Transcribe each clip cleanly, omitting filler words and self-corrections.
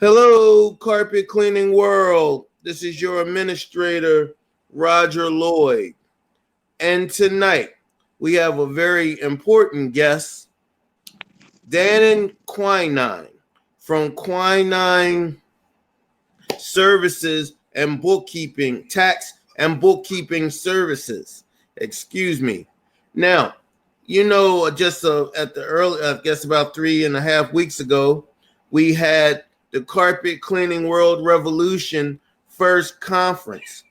Hello, carpet cleaning world. This is your administrator, Roger Lloyd. And tonight we have a very important guest, Dan Quinine from Quinine Services and Bookkeeping, Tax and Bookkeeping Services. Excuse me. Now, just at the early, I guess about 3.5 weeks ago, we had the Carpet Cleaning World Revolution first conference,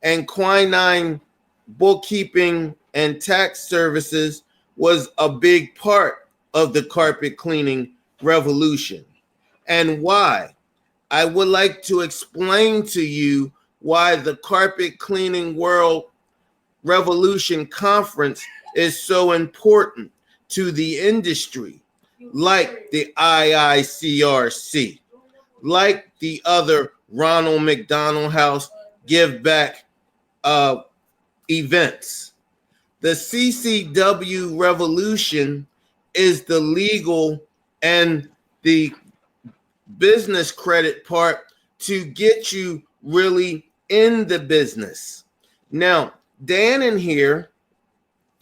and Quinine Bookkeeping and Tax Services was a big part of the carpet cleaning revolution. And why? I would like to explain to you why the Carpet Cleaning World Revolution Conference is so important to the industry, like the IICRC, like the other Ronald McDonald House Give Back events. The CCW Revolution is the legal and the business credit part to get you really in the business. Now, Dan in here,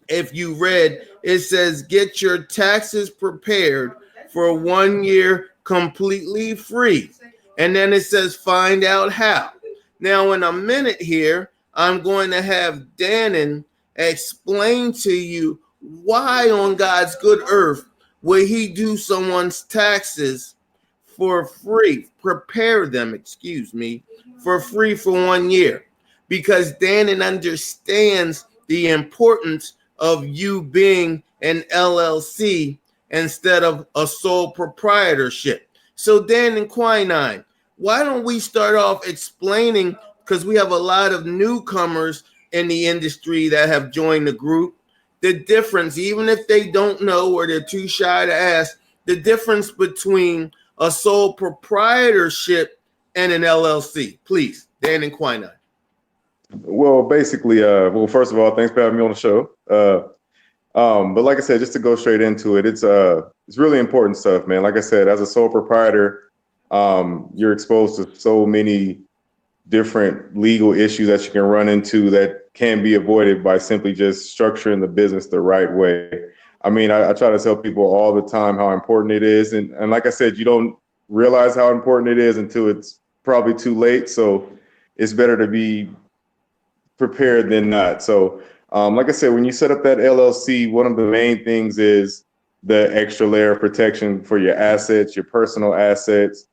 if you read, it says get your taxes prepared for 1 year completely free. And then it says find out how. Now, in a minute here, I'm going to have Dan explain to you why on God's good earth would he do someone's taxes for free, prepare them, for free for 1 year. Because Dan understands the importance of you being an LLC instead of a sole proprietorship. So Dan Quinine, why don't we start off explaining, because we have a lot of newcomers in the industry that have joined the group, the difference, even if they don't know or they're too shy to ask, the difference between a sole proprietorship and an LLC. Please, Dan Quinine. Well, basically, first of all, thanks for having me on the show. But like I said, just to go straight into it, it's really important stuff, man. Like I said, as a sole proprietor, you're exposed to so many different legal issues that you can run into that can be avoided by simply just structuring the business the right way. I mean, I try to tell people all the time how important it is. And like I said, you don't realize how important it is until it's probably too late. So it's better to be prepared than not. So like I said, when you set up that LLC, one of the main things is the extra layer of protection for your assets, your personal assets.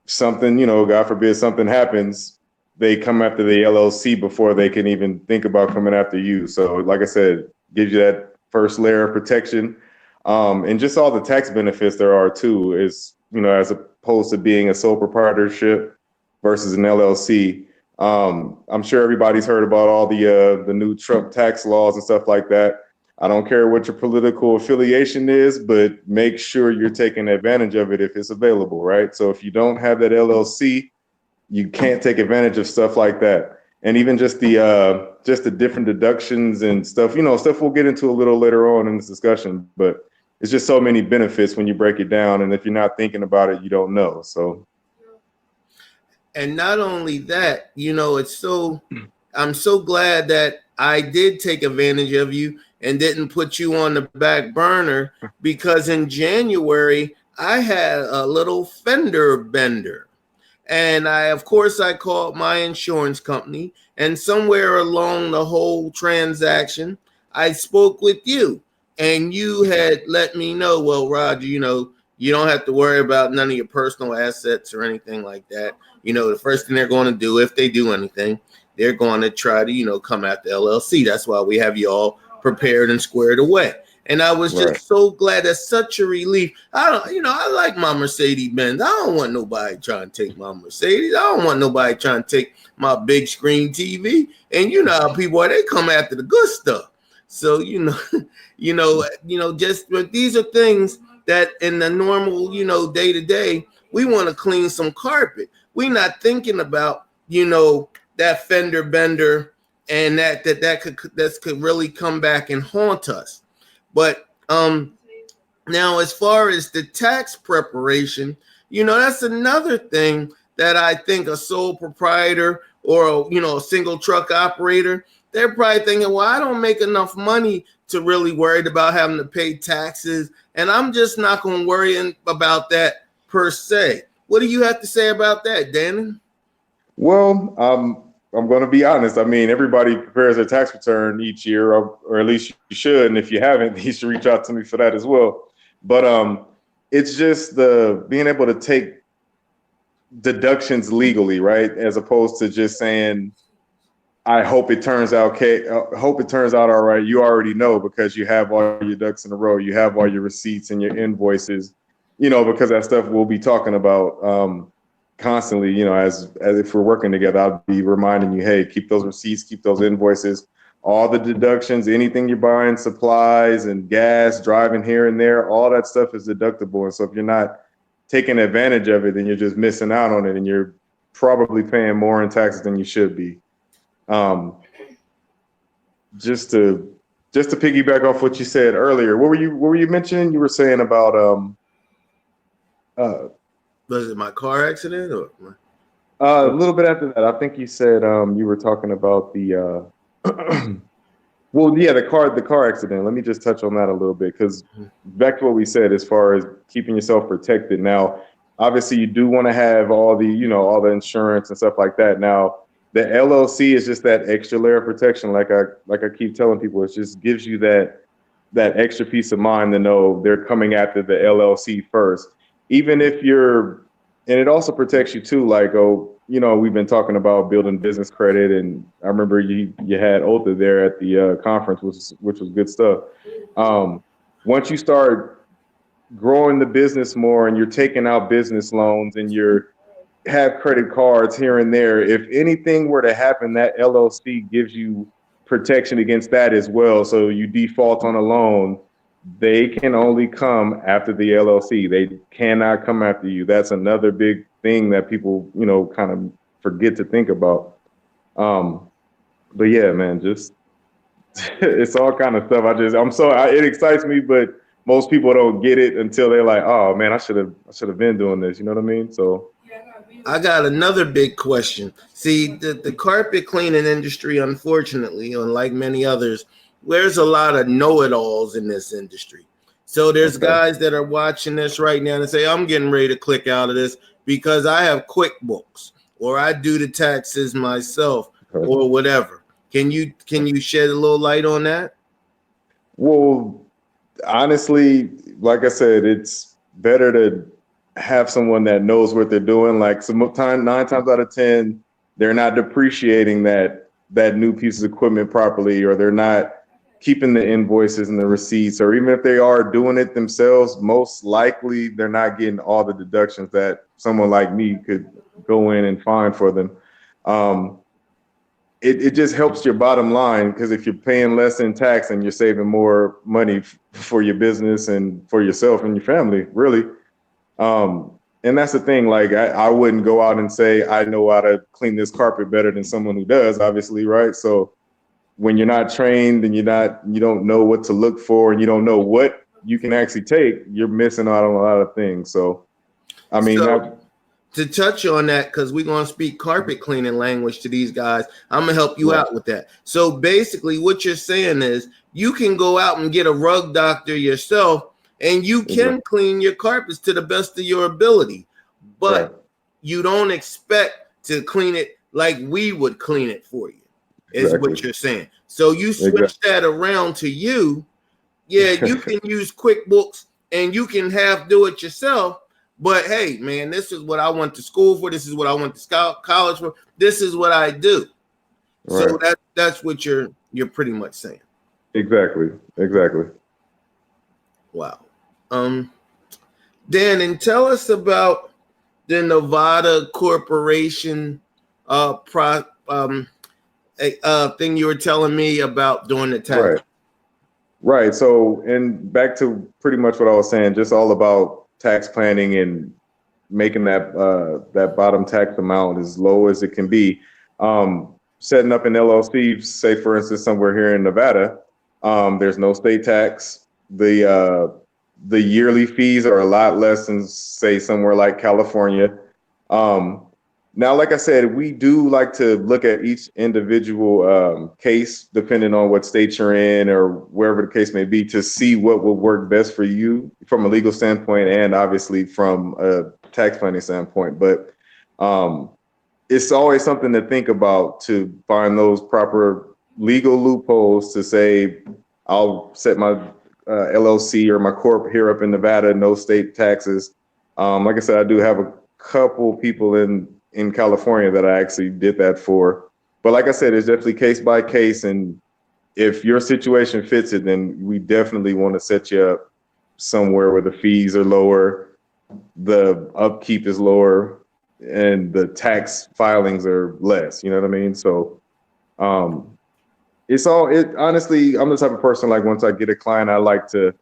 Something, God forbid something happens, they come after the LLC before they can even think about coming after you. So like I said, gives you that first layer of protection. And just all the tax benefits there are too, is, as opposed to being a sole proprietorship versus an LLC. I'm sure everybody's heard about all the new Trump tax laws and stuff like that. I don't care what your political affiliation is, but make sure you're taking advantage of it if it's available, right? So if you don't have that LLC, you can't take advantage of stuff like that. And even just the different deductions and stuff, stuff we'll get into a little later on in this discussion, but it's just so many benefits when you break it down. And if you're not thinking about it, you don't know. So. And not only that, I'm so glad that I did take advantage of you and didn't put you on the back burner, because in January, I had a little fender bender. And I called my insurance company, and somewhere along the whole transaction, I spoke with you, and you had let me know, well, Roger, you don't have to worry about none of your personal assets or anything like that. The first thing they're going to do, if they do anything, they're going to try to, come after LLC. That's why we have you all prepared and squared away. And I was just so glad. That's such a relief. I like my Mercedes-Benz. I don't want nobody trying to take my Mercedes. I don't want nobody trying to take my big screen TV. And how people are, they come after the good stuff. So, but these are things that in the normal, day to day, we want to clean some carpet. We're not thinking about, that fender bender and that could really come back and haunt us. But now, as far as the tax preparation, That's another thing that I think a sole proprietor or a single truck operator, they're probably thinking, well, I don't make enough money to really worry about having to pay taxes, and I'm just not going to worry about that per se. What do you have to say about that, Danny? Well, I'm going to be honest. I mean, everybody prepares their tax return each year, or at least you should. And if you haven't, you should reach out to me for that as well. But it's just the being able to take deductions legally, right? As opposed to just saying, I hope it turns out okay. Hope it turns out all right. You already know because you have all your ducks in a row. You have all your receipts and your invoices, because that stuff we'll be talking about constantly, as if we're working together. I'll be reminding you, hey, keep those receipts, keep those invoices, all the deductions, anything you're buying, supplies and gas, driving here and there, all that stuff is deductible. And so if you're not taking advantage of it, then you're just missing out on it, and you're probably paying more in taxes than you should be. Just to piggyback off what you said earlier, what were you mentioning? You were saying about was it my car accident or a little bit after that? I think you said you were talking about the well, yeah, the car accident. Let me just touch on that a little bit, because back to what we said as far as keeping yourself protected. Now, obviously, you do want to have all the insurance and stuff like that. Now, the LLC is just that extra layer of protection. Like I keep telling people, it just gives you that extra peace of mind to know they're coming after the LLC first, even if and it also protects you too. Like, we've been talking about building business credit, and I remember you had Otha there at the conference, which was good stuff. Once you start growing the business more and you're taking out business loans and have credit cards here and there, if anything were to happen, that LLC gives you protection against that as well. So you default on a loan, they can only come after the LLC. They cannot come after you. That's another big thing that people, kind of forget to think about. But yeah, man, just it's all kind of stuff. It excites me, but most people don't get it until they're like, oh man, I should have been doing this. You know what I mean? So I got another big question. See, the carpet cleaning industry, unfortunately, unlike many others, there's a lot of know-it-alls in this industry. So there's guys that are watching this right now and say, I'm getting ready to click out of this because I have QuickBooks, or I do the taxes myself, or whatever. Can you shed a little light on that? Well, honestly, like I said, it's better to have someone that knows what they're doing. Like 9 times out of 10, they're not depreciating that new piece of equipment properly, or they're not keeping the invoices and the receipts, or even if they are doing it themselves, most likely they're not getting all the deductions that someone like me could go in and find for them. It just helps your bottom line, because if you're paying less in tax and you're saving more money for your business and for yourself and your family, really. And that's the thing. Like, I wouldn't go out and say I know how to clean this carpet better than someone who does, obviously, right? So when you're not trained and you don't know what to look for, and you don't know what you can actually take, you're missing out on a lot of things. So, I mean, to touch on that, because we're going to speak carpet cleaning language to these guys, I'm going to help you out with that. So basically what you're saying is you can go out and get a rug doctor yourself, and you can clean your carpets to the best of your ability, but you don't expect to clean it like we would clean it for you, is what you're saying. So you switch that around to you. Yeah, you can use QuickBooks and you can do it yourself. But hey, man, this is what I went to school for. This is what I went to college for. This is what I do. Right. So that's what you're pretty much saying. Exactly. Wow. Dan, and tell us about the Nevada corporation thing you were telling me about during the tax. Right. So, and back to pretty much what I was saying, just all about tax planning and making that bottom tax amount as low as it can be. Setting up an LLC, say for instance, somewhere here in Nevada, there's no state tax. The the yearly fees are a lot less than, say, somewhere like California. Now, like I said, we do like to look at each individual case, depending on what state you're in or wherever the case may be, to see what will work best for you from a legal standpoint and obviously from a tax planning standpoint. But it's always something to think about to find those proper legal loopholes to say, I'll set my LLC or my corp here up in Nevada, no state taxes. Like I said, I do have a couple people in California that I actually did that for. But like I said, it's definitely case by case. And if your situation fits it, then we definitely want to set you up somewhere where the fees are lower, the upkeep is lower, and the tax filings are less. You know what I mean? So honestly, I'm the type of person, like, once I get a client, I like to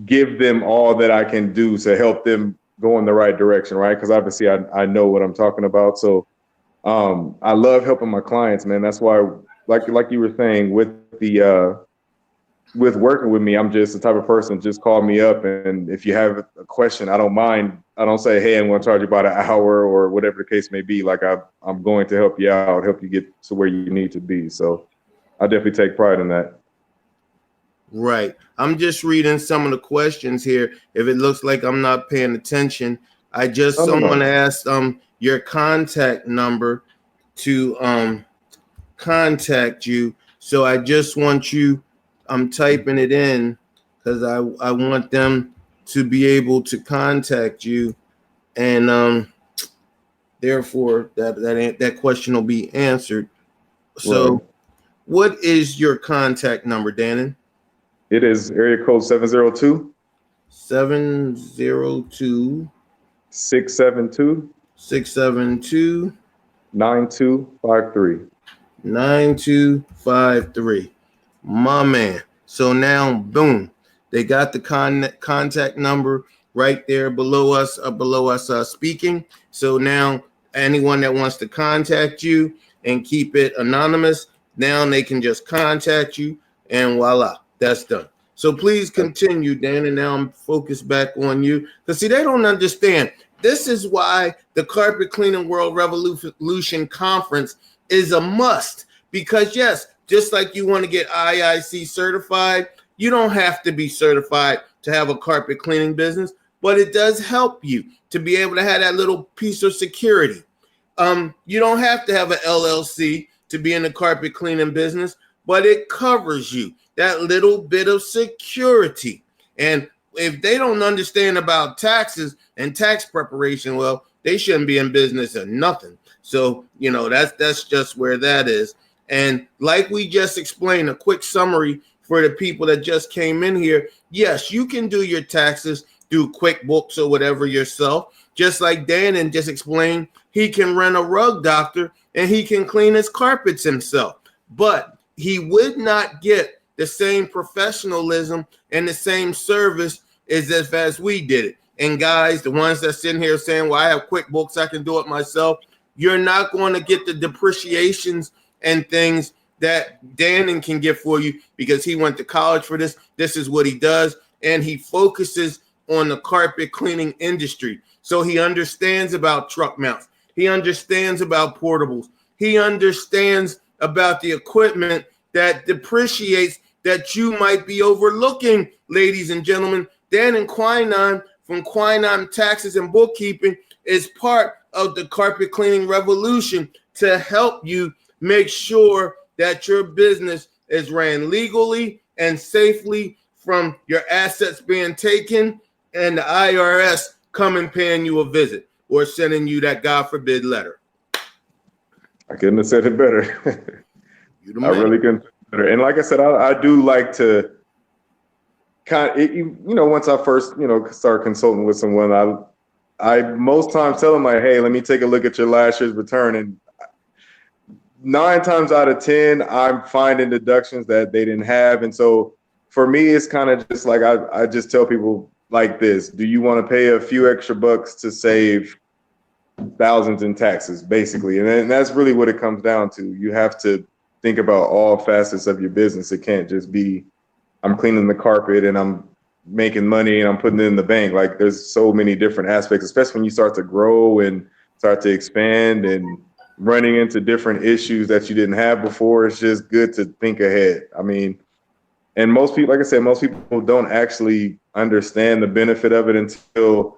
give them all that I can do to help them go in the right direction, right? Because obviously I know what I'm talking about. So I love helping my clients, man. That's why, like you were saying, with working with me, I'm just the type of person, just call me up, and if you have a question, I don't mind. I don't say, hey, I'm going to charge you about an hour or whatever the case may be. Like, I'm going to help you out, help you get to where you need to be. So I definitely take pride in that. Right. I'm just reading some of the questions here. If it looks like I'm not paying attention, someone asked your contact number to contact you. So I just want you, I'm typing it in because I want them to be able to contact you, and therefore that question will be answered. So Right. what is your contact number, Dannon? It is area code 702 702 672 672 9253. 9253. My man. So now, boom, they got the contact number right there below us speaking. So now anyone that wants to contact you and keep it anonymous, now they can just contact you, and voila, that's done. So please continue, Dan, and now I'm focused back on you. Because, see, they don't understand. This is why the Carpet Cleaning World Revolution Conference is a must. Because, yes, just like you want to get IIC certified, you don't have to be certified to have a carpet cleaning business, but it does help you to be able to have that little piece of security. You don't have to have an LLC to be in the carpet cleaning business, but it covers you, that little bit of security. And if they don't understand about taxes and tax preparation, well, they shouldn't be in business or nothing. So, that's just where that is. And like we just explained, a quick summary for the people that just came in here. Yes, you can do your taxes through QuickBooks or whatever yourself. Just like Dan and just explained, he can rent a rug doctor and he can clean his carpets himself. But he would not get the same professionalism and the same service as we did it. And guys, the ones that sitting here saying, well, I have QuickBooks, I can do it myself. You're not going to get the depreciations and things that Dannon can get for you because he went to college for this. This is what he does. And he focuses on the carpet cleaning industry. So he understands about truck mounts. He understands about portables. He understands about the equipment that depreciates that you might be overlooking, ladies and gentlemen. Dannon Quinine from Quinine Taxes and Bookkeeping is part of the carpet cleaning revolution to help you make sure that your business is ran legally and safely from your assets being taken and the IRS coming paying you a visit or sending you that God forbid letter. I couldn't have said it better. I really couldn't say it better. And like I said, I do like to once I first, start consulting with someone, I most times tell them, like, hey, let me take a look at your last year's return. And 9 times out of 10, I'm finding deductions that they didn't have. And so for me, it's kind of just like, I just tell people like this: do you want to pay a few extra bucks to save thousands in taxes, basically? And that's really what it comes down to. You have to think about all facets of your business. It can't just be I'm cleaning the carpet and I'm making money and I'm putting it in the bank. Like there's so many different aspects, especially when you start to grow and start to expand and running into different issues that you didn't have before. It's just good to think ahead. I mean, and most people, like I said, most people don't actually understand the benefit of it until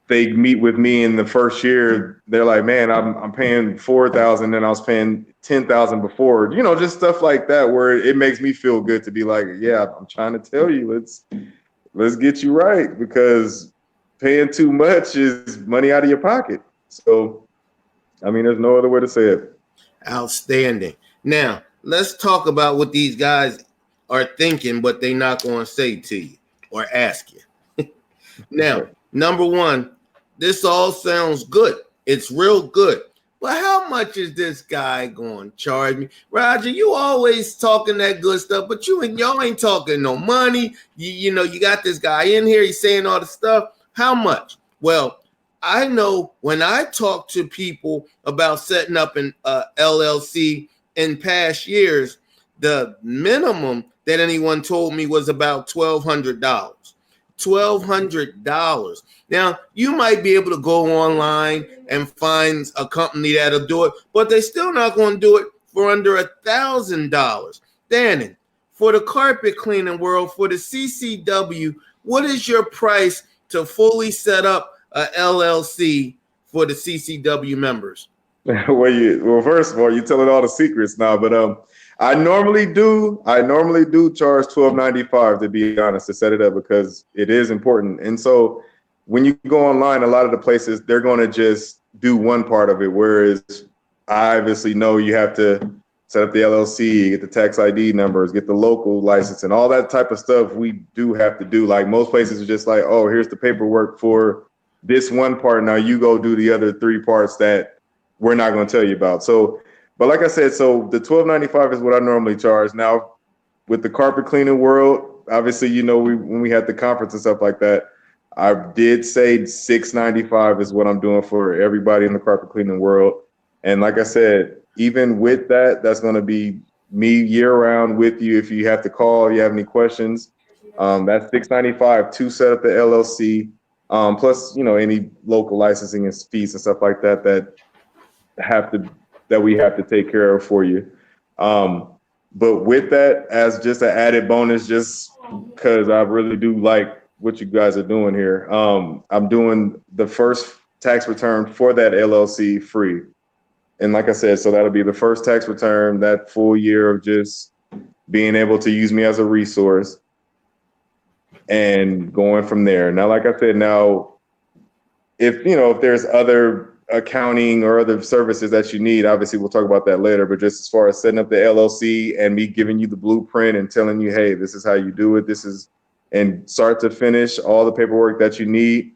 they meet with me in the first year. They're like, man, I'm paying 4,000 and I was paying 10,000 before, just stuff like that, where it makes me feel good to be like, yeah, I'm trying to tell you, let's get you right, because paying too much is money out of your pocket. So, I mean, there's no other way to say it. Outstanding. Now, let's talk about what these guys are thinking, but they're not going to say to you or ask you. Now, number one, this all sounds good. It's real good. But how much is this guy going to charge me? Roger, you always talking that good stuff, but y'all ain't talking no money. You got this guy in here. He's saying all the stuff. How much? Well, I know when I talk to people about setting up an LLC in past years, the minimum that anyone told me was about $1,200. $1,200. Now, you might be able to go online and find a company that'll do it, but they're still not going to do it for under $1,000. Danny, for the carpet cleaning world, for the CCW, what is your price to fully set up a LLC for the CCW members? Well, first of all, you're telling all the secrets now, but I normally do charge $12.95, to be honest, to set it up, because it is important. And so when you go online, a lot of the places, they're going to just do one part of it, whereas I obviously know you have to set up the LLC, get the tax ID numbers, get the local license, and all that type of stuff we do have to do. Like most places are just like, oh, here's the paperwork for this one part. Now you go do the other three parts that we're not going to tell you about. So, but like I said, so the $12.95 is what I normally charge. Now, with the carpet cleaning world, obviously, when we had the conference and stuff like that, I did say $6.95 is what I'm doing for everybody in the carpet cleaning world. And like I said, even with that, that's going to be me year round with you. If you have to call, you have any questions, that's $6.95 to set up the LLC. Plus, any local licensing and fees and stuff like that that we have to take care of for you. But with that, as just an added bonus, just because I really do like what you guys are doing here, I'm doing the first tax return for that LLC free. And like I said, so that'll be the first tax return, that full year of just being able to use me as a resource and going from there. Now, like I said, if there's other accounting or other services that you need, obviously we'll talk about that later, but just as far as setting up the LLC and me giving you the blueprint and telling you, hey, this is how you do it, and start to finish all the paperwork that you need,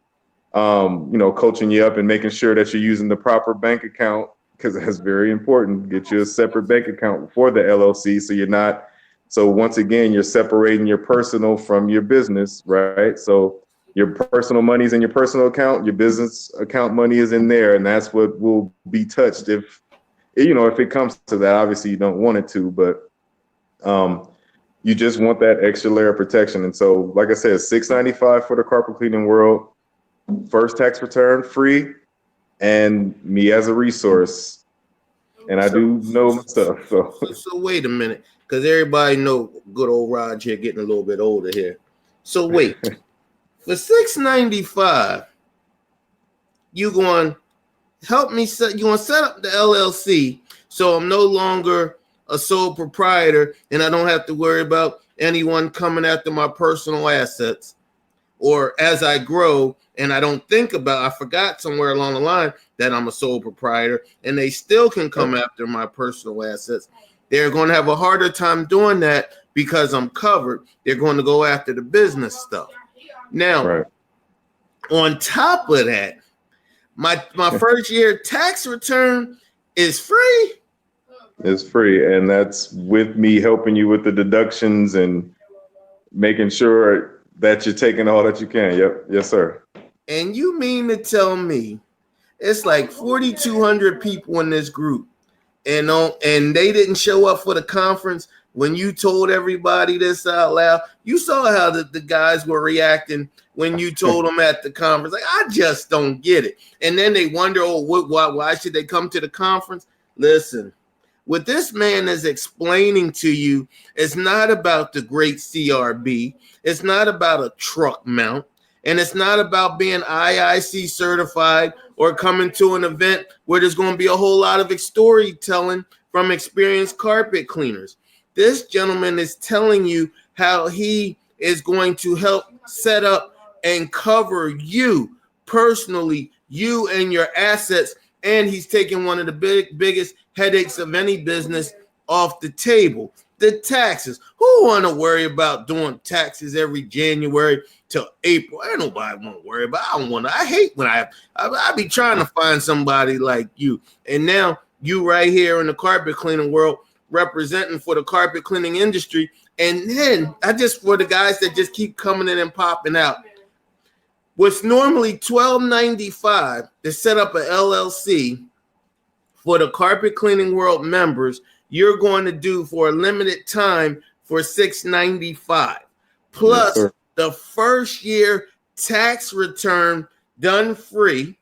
coaching you up and making sure that you're using the proper bank account, because that's very important. Get you a separate bank account for the LLC, so once again, you're separating your personal from your business, right? So your personal money is in your personal account, your business account money is in there, and that's what will be touched if it comes to that. Obviously, you don't want it to, but you just want that extra layer of protection. And so, like I said, $6.95 for the carpet cleaning world, first tax return free, and me as a resource. And I do know my stuff. So wait a minute, because everybody know good old Raj here getting a little bit older here. So wait. For $6.95, you going to help me you going to set up the LLC so I'm no longer a sole proprietor and I don't have to worry about anyone coming after my personal assets, or as I grow and I forgot somewhere along the line that I'm a sole proprietor and they still can come after my personal assets. They're going to have a harder time doing that because I'm covered. They're going to go after the business stuff. Now, right. On top of that, my first year tax return is free. It's free, and that's with me helping you with the deductions and making sure that you're taking all that you can. Yep. Yes, sir. And you mean to tell me it's like 4,200 people in this group, and they didn't show up for the conference when you told everybody this out loud, you saw how the guys were reacting when you told them at the conference. Like, I just don't get it. And then they wonder, oh, why should they come to the conference? Listen, what this man is explaining to you is not about the great CRB. It's not about a truck mount. And it's not about being IIC certified or coming to an event where there's going to be a whole lot of storytelling from experienced carpet cleaners. This gentleman is telling you how he is going to help set up and cover you personally, you and your assets. And he's taking one of the biggest headaches of any business off the table. The taxes. Who want to worry about doing taxes every January till April? Ain't nobody want to worry about. I hate when I be trying to find somebody like you. And now you right here in the carpet cleaning world representing for the carpet cleaning industry. And then for the guys that just keep coming in and popping out. What's normally $12.95 to set up an LLC for the carpet cleaning world members, you're going to do for a limited time for $6.95. Plus the first year tax return done free,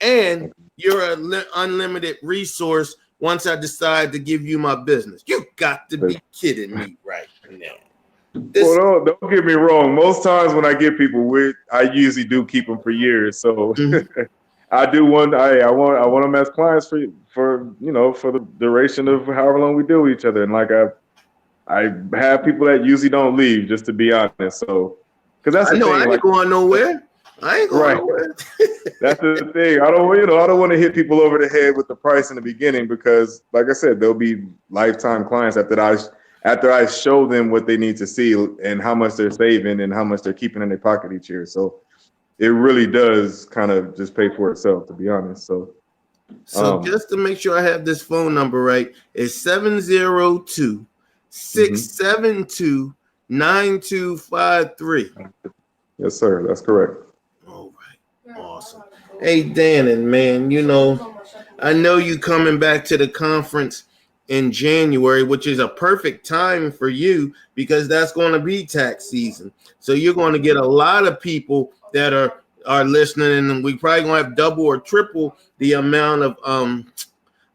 and you're an unlimited resource once I decide to give you my business. You got to be kidding me right now. Well, don't get me wrong. Most times when I get people, I usually do keep them for years. So I do want them as clients for the duration of however long we deal with each other. And like I have people that usually don't leave, just to be honest. So because that's the thing. I ain't going nowhere. I ain't going nowhere. That's the thing. I don't want to hit people over the head with the price in the beginning, because, like I said, they'll be lifetime clients after I show them what they need to see and how much they're saving and how much they're keeping in their pocket each year. So it really does kind of just pay for itself, to be honest. So just to make sure I have this phone number right, it's 702-672-9253. Yes, sir. That's correct. All right. Awesome. Hey, Dan, and man, I know you coming back to the conference in January, which is a perfect time for you because that's going to be tax season. So you're going to get a lot of people that are listening, and we probably going to have double or triple the amount of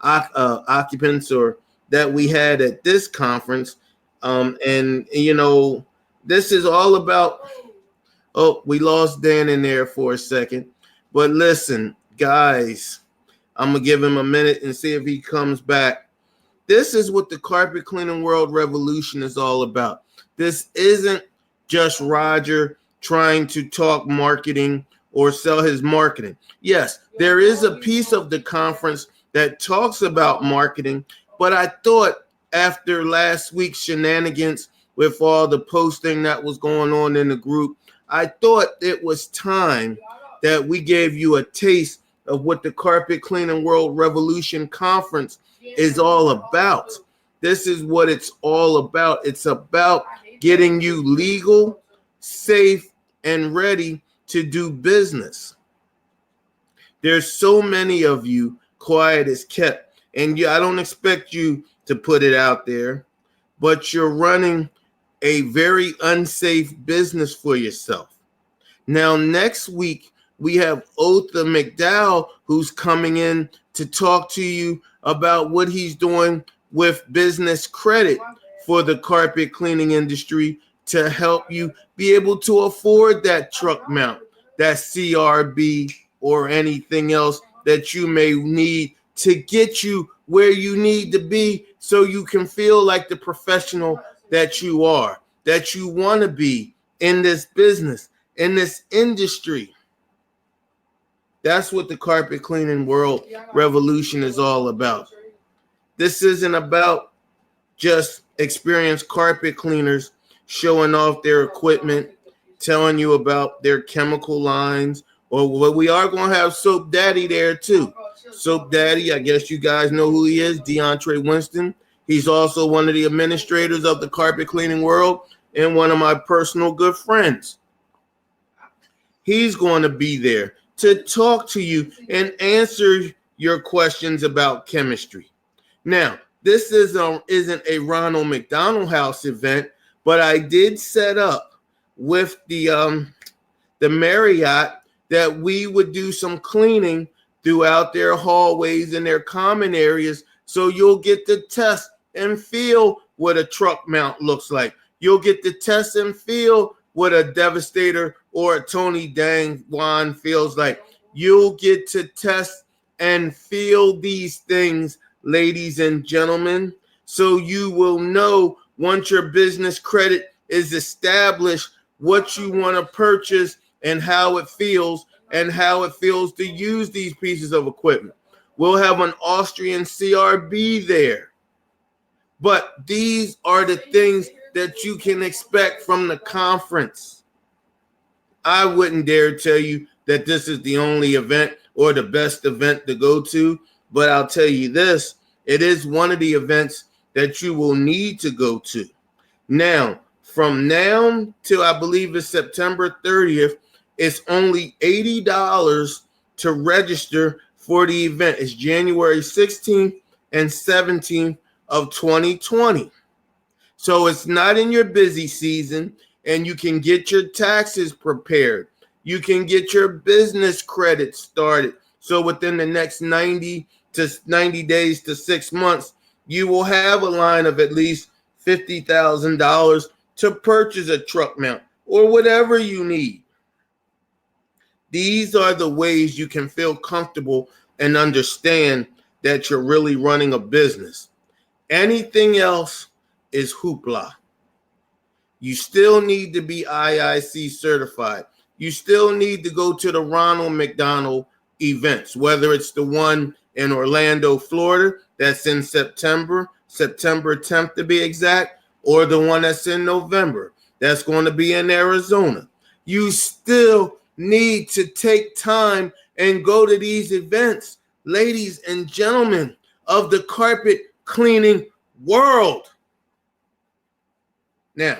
occupants that we had at this conference. And this is all about. Oh, we lost Dan in there for a second, but listen, guys, I'm gonna give him a minute and see if he comes back. This is what the carpet cleaning world revolution is all about. This isn't just Roger trying to talk marketing or sell his marketing. Yes, there is a piece of the conference that talks about marketing, but I thought after last week's shenanigans with all the posting that was going on in the group, I thought it was time that we gave you a taste of what the Carpet Cleaning World Revolution Conference is all about. This is what it's all about. It's about getting you legal, safe, and ready to do business. There's so many of you quiet as kept, and I don't expect you to put it out there, but you're running a very unsafe business for yourself. Now, next week, we have Otha McDowell, who's coming in to talk to you about what he's doing with business credit for the carpet cleaning industry to help you be able to afford that truck mount, that CRB, or anything else that you may need to get you where you need to be so you can feel like the professional that you are, that you want to be in this business, in this industry. That's what the carpet cleaning world revolution is all about. This isn't about just experienced carpet cleaners showing off their equipment, telling you about their chemical lines, or what we are going to have Soap Daddy there too. Soap Daddy, I guess you guys know who he is, DeAndre Winston. He's also one of the administrators of the carpet cleaning world and one of my personal good friends. He's going to be there to talk to you and answer your questions about chemistry. Now, this isn't a Ronald McDonald House event, but I did set up with the Marriott that we would do some cleaning throughout their hallways and their common areas, so you'll get to test and feel what a truck mount looks like. You'll get to test and feel what a Devastator or a Tony Dang Juan feels like. You'll get to test and feel these things, ladies and gentlemen, so you will know once your business credit is established what you want to purchase and how it feels to use these pieces of equipment. We'll have an Austrian CRB there. But these are the things that you can expect from the conference. I wouldn't dare tell you that this is the only event or the best event to go to, but I'll tell you this, it is one of the events that you will need to go to. Now, from now till I believe it's September 30th, it's only $80 to register for the event. It's January 16th and 17th of 2020. So it's not in your busy season, and you can get your taxes prepared. You can get your business credit started. So within the next 90 days to 6 months, you will have a line of at least $50,000 to purchase a truck mount or whatever you need. These are the ways you can feel comfortable and understand that you're really running a business. Anything else is hoopla. You still need to be IIC certified. You still need to go to the Ronald McDonald events, whether it's the one in Orlando, Florida, that's in September 10th to be exact, or the one that's in November, that's going to be in Arizona. You still need to take time and go to these events, ladies and gentlemen of the carpet cleaning world. Now,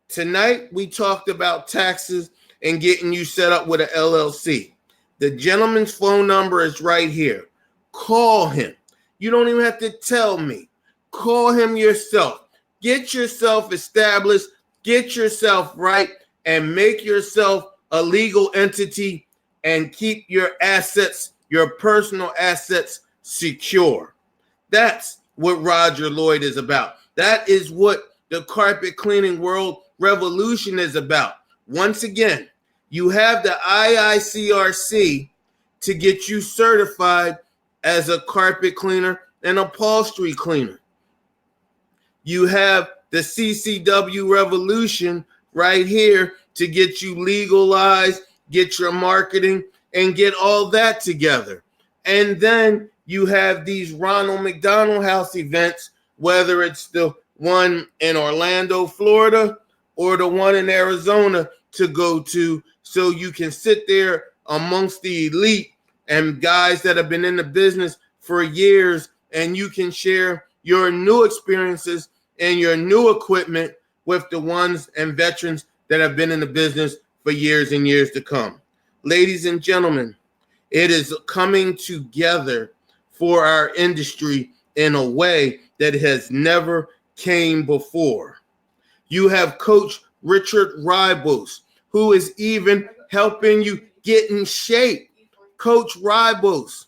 tonight we talked about taxes and getting you set up with an LLC. The gentleman's phone number is right here. Call him. You don't even have to tell me. Call him yourself. Get yourself established, get yourself right, and make yourself a legal entity and keep your assets, your personal assets, secure. That's what Roger Lloyd is about. That is what the carpet cleaning world revolution is about. Once again, you have the IICRC to get you certified as a carpet cleaner and upholstery cleaner. You have the CCW revolution right here to get you legalized, get your marketing, and get all that together. And then you have these Ronald McDonald House events, whether it's the one in Orlando, Florida, or the one in Arizona to go to, so you can sit there amongst the elite and guys that have been in the business for years, and you can share your new experiences and your new equipment with the ones and veterans that have been in the business for years and years to come. Ladies and gentlemen, it is coming together for our industry in a way that has never came before. You have Coach Richard Ribos, who is even helping you get in shape. Coach Ribos,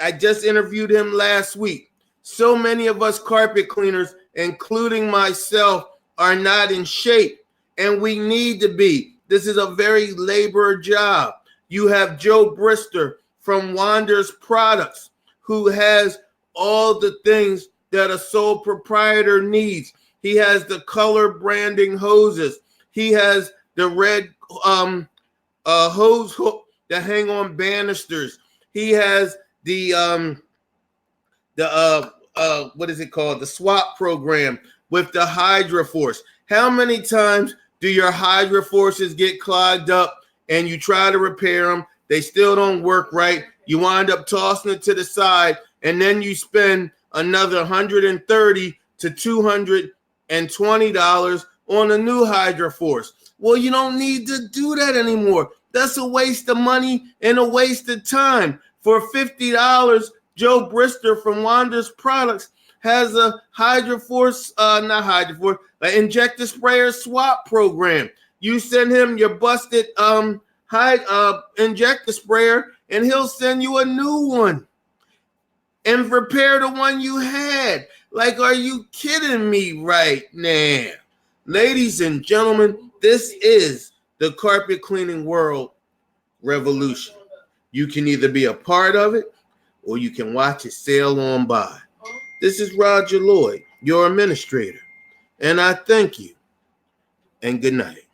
I just interviewed him last week. So many of us carpet cleaners, including myself, are not in shape, and we need to be. This is a very labor job. You have Joe Brister from Wander's Products, who has all the things that a sole proprietor needs. He has the color branding hoses. He has the red hose hook that hang on banisters. He has the what is it called? The SWAP program with the Hydra Force. How many times do your Hydra Forces get clogged up and you try to repair them? They still don't work right. You wind up tossing it to the side, and then you spend another $130 to $220 on a new Hydra Force. Well, you don't need to do that anymore. That's a waste of money and a waste of time. For $50, Joe Brister from Wander's Products has a an injector sprayer swap program. You send him your busted injector sprayer, and he'll send you a new one and repair the one you had. Like, are you kidding me right now? Ladies and gentlemen, this is the carpet cleaning world revolution. You can either be a part of it or you can watch it sail on by. This is Roger Lloyd, your administrator, and I thank you and good night.